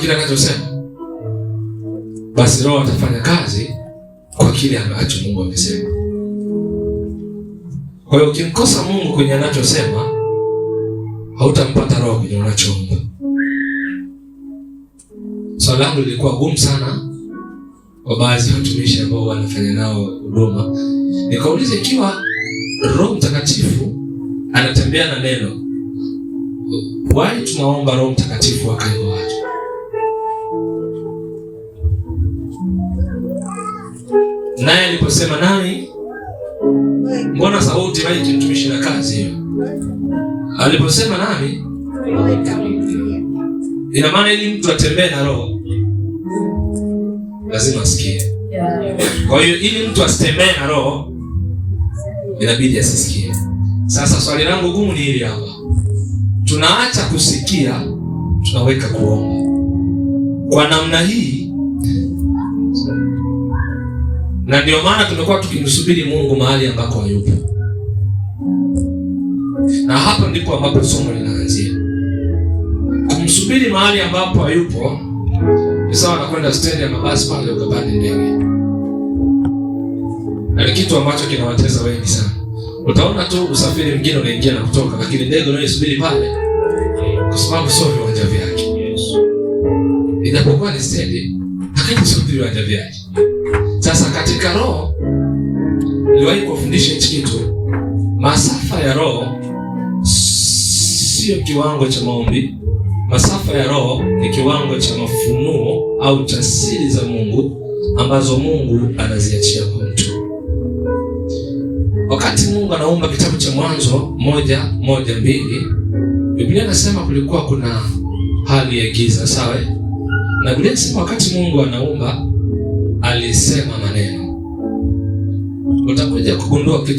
kile anachosema, basi Roho atafanya kazi kwa kile ambacho Mungu amesema. Kwa hiyo ukimkosa Mungu kwenye anachosema, hautampata Roho kwenye unachoomba. Swali langu lilikuwa gumu sana kwa baadhi ya watumishi ambao wanafanya nao huduma. Nikauliza, ikiwa Roho Mtakatifu anatembea na neno, why tunaomba Roho Mtakatifu akae kwa watu? Naye aliposema nami, mbona sauti haiki mtumishi na kazi hiyo? Aliposema nami, ina maana ili mtu atembee na Roho lazima asikie. Kwa hiyo ili mtu asitembee na Roho inabidi asisikie. Sasa swali langu gumu ni hili hapa. Tunaacha kusikia, tunaweka kuomba. Kwa namna hii, na ndio maana tumekuwa tukimsubiri Mungu mahali ambako hayupo. Na hapo ndipo ambapo somo linaanzia. Kumsubiri mahali ambapo hayupo ni sawa na kwenda stendi ya mabasi pale ukapande ndege. Na kitu ambacho kinawateza wengi sana. Utaona tu usafiri mwingine unaingia na kutoka, lakini ndege unayosubiri pale kwa sababu sio viwanja vyake. Inapokuwa ni stendi, lakini sio viwanja vyake. Sasa katika Roho, niliwahi kufundisha hichi kitu. Masafa ya Roho sio kiwango cha maombi. Masafa ya Roho ni kiwango cha mafunuo au cha siri za Mungu ambazo Mungu anaziachia kwa mtu. Wakati Mungu anaumba kitabu cha Mwanzo 1:1-2, Biblia inasema kulikuwa kuna hali ya giza, sawa? Na Biblia inasema wakati Mungu anaumba alisema maneno. Utakuja kugundua kitu